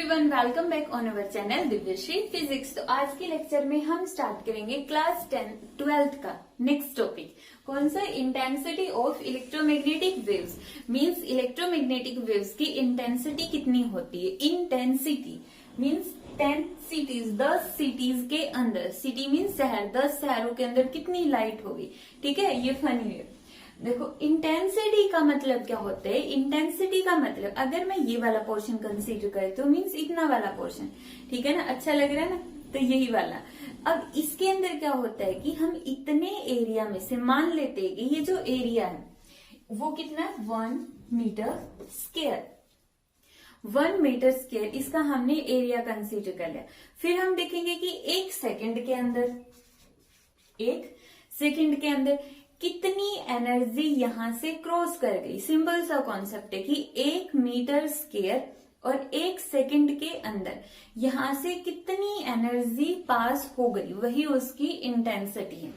Everyone, welcome back on our channel Divyashree physics. तो आज के लेक्चर में हम स्टार्ट करेंगे क्लास 12th का नेक्स्ट टॉपिक। कौन सा? Intensity of electromagnetic waves. Means electromagnetic waves की इंटेंसिटी कितनी होती है। इंटेंसिटी मींस 10 सिटीज, 10 सिटीज के अंदर, सिटी मींस शहर, 10 शहरों के अंदर कितनी लाइट होगी। ठीक है, ये फनी है। देखो इंटेंसिटी का मतलब क्या होता है। इंटेंसिटी का मतलब अगर मैं ये वाला पोर्शन कंसीडर करें तो मीन्स इतना वाला पोर्शन, ठीक है ना, अच्छा लग रहा है ना, तो यही वाला। अब इसके अंदर क्या होता है कि हम इतने एरिया में से मान लेते हैं कि ये जो एरिया है वो कितना है, 1 मीटर स्क्वायर। 1 मीटर स्क्वायर इसका हमने एरिया कंसीडर कर लिया। फिर हम देखेंगे कि 1 सेकंड के अंदर कितनी एनर्जी यहां से क्रॉस कर गई। सिंपल सा कॉन्सेप्ट है कि 1 मीटर स्क्वायर और 1 सेकंड के अंदर यहां से कितनी एनर्जी पास हो गई, वही उसकी इंटेंसिटी है।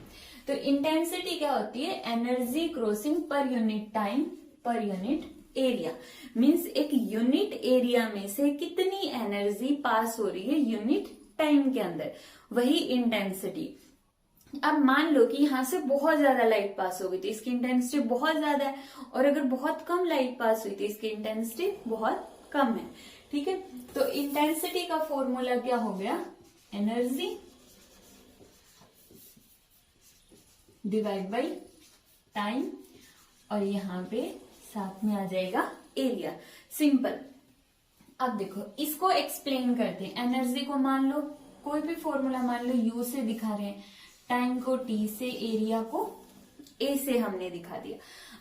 तो इंटेंसिटी क्या होती है? Energy crossing per unit time per unit area. Means एक यूनिट एरिया में से कितनी एनर्जी पास हो रही है यूनिट टाइम के अंदर, वही इंटेंसिटी। अब मान लो कि यहां से बहुत ज्यादा लाइट पास हो गई थी, इसकी इंटेंसिटी बहुत ज्यादा है, और अगर बहुत कम लाइट पास हुई थी, इसकी इंटेंसिटी बहुत कम है। ठीक है, तो इंटेंसिटी का फॉर्मूला क्या हो गया? एनर्जी डिवाइड बाई टाइम, और यहां पे साथ में आ जाएगा एरिया। सिंपल। अब देखो इसको एक्सप्लेन करते हैं। एनर्जी को मान लो कोई भी फॉर्मूला मान लो यू से दिखा रहे हैं, टाइम को टी से, एरिया को ए से हमने दिखा दिया।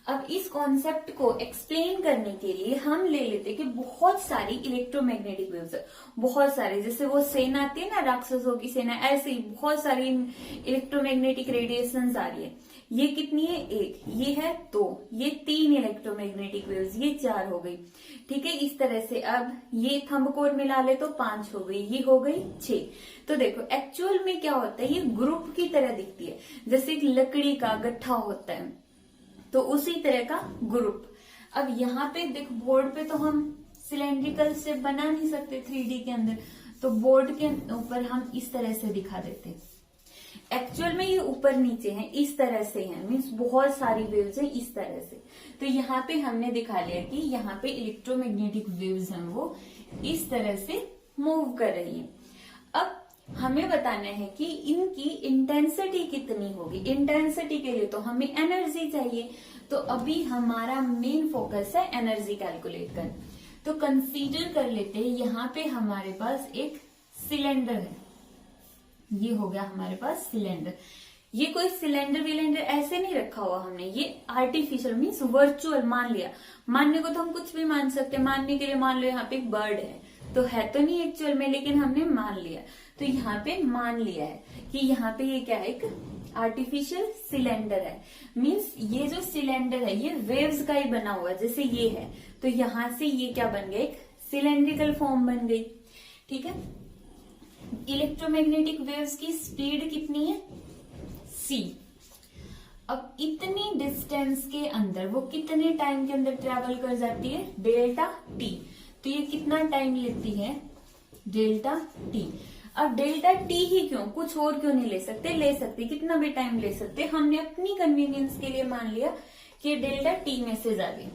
अब इस कॉन्सेप्ट को एक्सप्लेन करने के लिए हम ले लेते कि बहुत सारी इलेक्ट्रोमैग्नेटिक वेव्स है, बहुत सारे, जैसे वो सेना आती है ना, राक्षसों की सेना, ऐसे ही बहुत सारी इलेक्ट्रोमैग्नेटिक रेडिएशंस आ रही है। ये कितनी है? 1, ये है 2, ये 3 इलेक्ट्रोमैग्नेटिक वेव्स, ये 4 हो गई। ठीक है, इस तरह से। अब ये थंब कोर मिला ले तो 5 हो गई, ये हो गई 6। तो देखो एक्चुअल में क्या होता है, ये ग्रुप की तरह दिखती है, जैसे एक लकड़ी का गट्ठा होता है, तो उसी तरह का ग्रुप। अब यहाँ पे देखो बोर्ड पे तो हम सिलेंड्रिकल शेप बना नहीं सकते 3D के अंदर, तो बोर्ड के ऊपर हम इस तरह से दिखा देते हैं। एक्चुअल में ये ऊपर नीचे है, इस तरह से है, मीन्स बहुत सारी वेव्स है इस तरह से। तो यहाँ पे हमने दिखा लिया कि यहाँ पे इलेक्ट्रोमैग्नेटिक वेव्स हैं, वो इस तरह से मूव कर रही है। अब हमें बताना है कि इनकी इंटेंसिटी कितनी होगी। इंटेंसिटी के लिए तो हमें एनर्जी चाहिए, तो अभी हमारा मेन फोकस है एनर्जी कैलकुलेट करना। तो कंसीडर कर लेते हैं यहाँ पे हमारे पास एक सिलेंडर है, ये हो गया हमारे पास सिलेंडर। ये कोई सिलेंडर विलेंडर ऐसे नहीं रखा हुआ हमने, ये आर्टिफिशियल मीन्स वर्चुअल मान लिया। मानने को तो हम कुछ भी मान सकते हैं। मानने के लिए मान लो यहाँ पे एक बर्ड है, तो है तो नहीं एक्चुअल में, लेकिन हमने मान लिया। तो यहाँ पे मान लिया है कि यहाँ पे ये क्या है, एक आर्टिफिशियल सिलेंडर है। मीन्स ये जो सिलेंडर है ये वेव्स का ही बना हुआ है, जैसे ये है, तो यहां से ये क्या बन गया, एक सिलेंड्रिकल फॉर्म बन गई। ठीक है, इलेक्ट्रोमैग्नेटिक वेव्स की स्पीड कितनी है? c। अब इतनी डिस्टेंस के अंदर वो कितने टाइम के अंदर ट्रेवल कर जाती है? Delta T. तो ये कितना टाइम लेती है? Delta T. अब डेल्टा टी ही क्यों, कुछ और क्यों नहीं ले सकते? ले सकते, कितना भी टाइम ले सकते। हमने अपनी कन्वीनियंस के लिए मान लिया कि डेल्टा टी में से ज्यादा।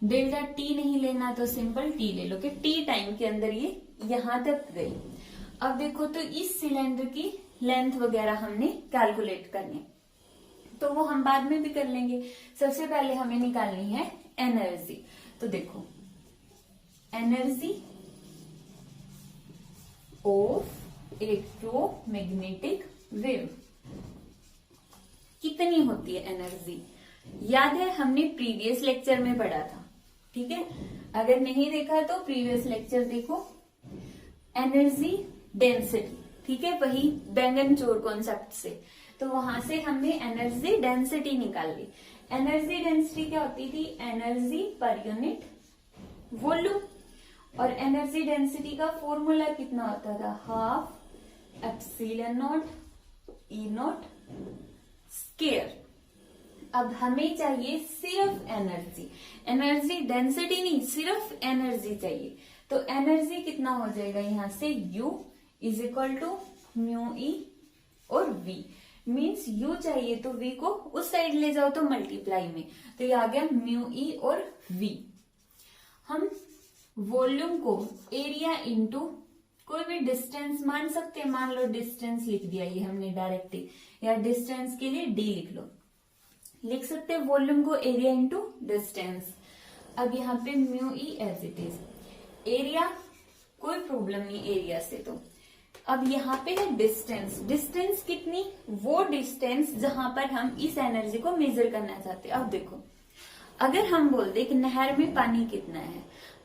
डेल्टा टी नहीं लेना तो सिंपल टी ले लो कि टी टाइम के अंदर ये यहां तक गई। अब देखो तो इस सिलेंडर की लेंथ वगैरह हमने कैलकुलेट करनी, तो वो हम बाद में भी कर लेंगे। सबसे पहले हमें निकालनी है एनर्जी। तो देखो एनर्जी ऑफ इलेक्ट्रोमैग्नेटिक वेव कितनी होती है एनर्जी? याद है हमने प्रीवियस लेक्चर में पढ़ा था। ठीक है, अगर नहीं देखा तो प्रीवियस लेक्चर देखो। एनर्जी डेंसिटी, ठीक है, वही बैंगन चोर कॉन्सेप्ट से, तो वहां से हमने एनर्जी डेंसिटी निकाल ली। एनर्जी डेंसिटी क्या होती थी? Energy per unit volume. और एनर्जी डेंसिटी का फॉर्मूला कितना होता था? Half epsilon not E not square. अब हमें चाहिए सिर्फ एनर्जी, एनर्जी डेंसिटी नहीं, सिर्फ एनर्जी चाहिए। तो एनर्जी कितना हो जाएगा यहाँ से, U is equal to mu E और V। मीन्स U चाहिए तो V को उस साइड ले जाओ तो मल्टीप्लाई में, तो ये आ गया म्यू ई और V। हम वॉल्यूम को एरिया इंटू कोई भी डिस्टेंस मान सकते हैं, मान लो डिस्टेंस लिख दिया ये हमने डायरेक्टली, या डिस्टेंस के लिए D लिख लो, लिख सकते हैं वॉल्यूम को एरिया इंटू डिस्टेंस। अब यहाँ पे mu e as it is, area कोई प्रॉब्लम नहीं एरिया से। तो अब यहाँ पे है डिस्टेंस, डिस्टेंस कितनी, वो डिस्टेंस जहां पर हम इस एनर्जी को मेजर करना चाहते हैं। अब देखो अगर हम बोल दे कि नहर में पानी कितना है,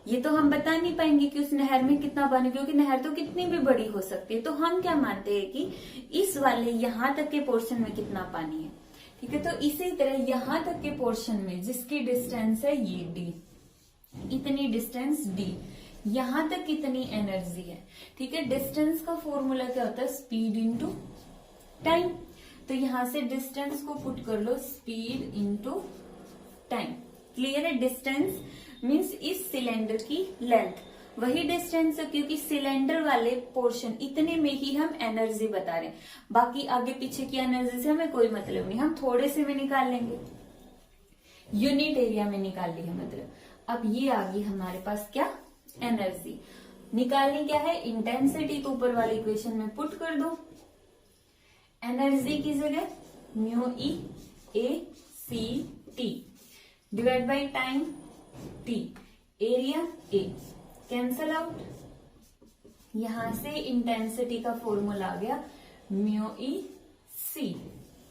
ये तो हम बता नहीं पाएंगे कि उस नहर में कितना पानी, क्योंकि नहर तो कितनी भी बड़ी हो सकती है। तो हम क्या मानते हैं कि इस वाले यहां तक के पोर्शन में कितना पानी है, ठीक है। तो इसी तरह यहां तक के पोर्शन में जिसकी डिस्टेंस है ये D, इतनी डिस्टेंस D, यहां तक कितनी एनर्जी है, ठीक है। डिस्टेंस का फॉर्मूला क्या होता है, स्पीड इंटू टाइम। तो यहां से डिस्टेंस को पुट कर लो, स्पीड इंटू टाइम। क्लियर है, डिस्टेंस मीन्स इस सिलेंडर की लेंथ, वही डिस्टेंस है क्योंकि सिलेंडर वाले पोर्शन इतने में ही हम एनर्जी बता रहे हैं, बाकी आगे पीछे की एनर्जी से हमें कोई मतलब नहीं, हम थोड़े से में निकाल लेंगे, यूनिट एरिया में निकाल लिया मतलब। अब ये आ गई हमारे पास क्या, एनर्जी। निकालनी क्या है, इंटेंसिटी, तो ऊपर वाले इक्वेशन में पुट कर दो, एनर्जी की जगह mu e A C T divide by time T, area A, cancel out. यहां से इंटेंसिटी का फॉर्मूला आ गया म्यू ई सी,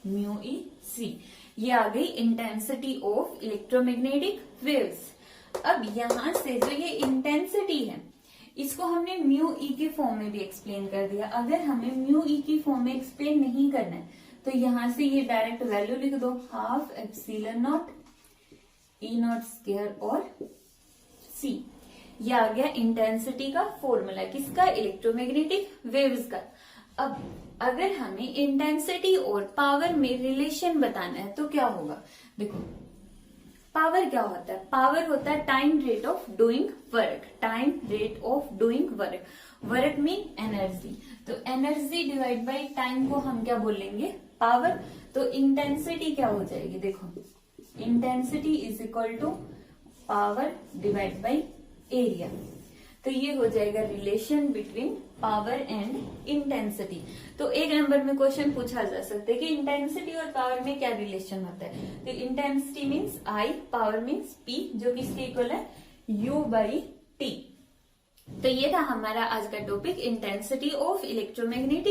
म्यू ई सी, ये आ गई इंटेंसिटी ऑफ इलेक्ट्रोमैग्नेटिक वेव्स। अब यहां से जो ये इंटेंसिटी है इसको हमने म्यू ई के फॉर्म में भी एक्सप्लेन कर दिया। अगर हमें म्यू ई की फॉर्म में एक्सप्लेन नहीं करना है तो यहां से ये डायरेक्ट वैल्यू लिख दो, half epsilon not E not square और C। ये आ गया इंटेंसिटी का फॉर्मूला, किसका, इलेक्ट्रोमैग्नेटिक वेव्स का। अब अगर हमें इंटेंसिटी और पावर में रिलेशन बताना है तो क्या होगा, देखो पावर क्या होता है, पावर होता है time rate of doing work, time rate of doing work, work mean energy. तो एनर्जी डिवाइड बाय टाइम को हम क्या बोलेंगे, पावर। तो इंटेंसिटी क्या हो जाएगी, देखो intensity is equal to power divide by area. तो ये हो जाएगा relation between power and intensity. तो एक नंबर में क्वेश्चन पूछा जा सकता है कि इंटेंसिटी और पावर में क्या रिलेशन होता है। तो intensity means I, power means P, जो किसके इक्वल है, U बाई T। तो ये था हमारा आज का टॉपिक, इंटेंसिटी ऑफ इलेक्ट्रोमैग्नेटिक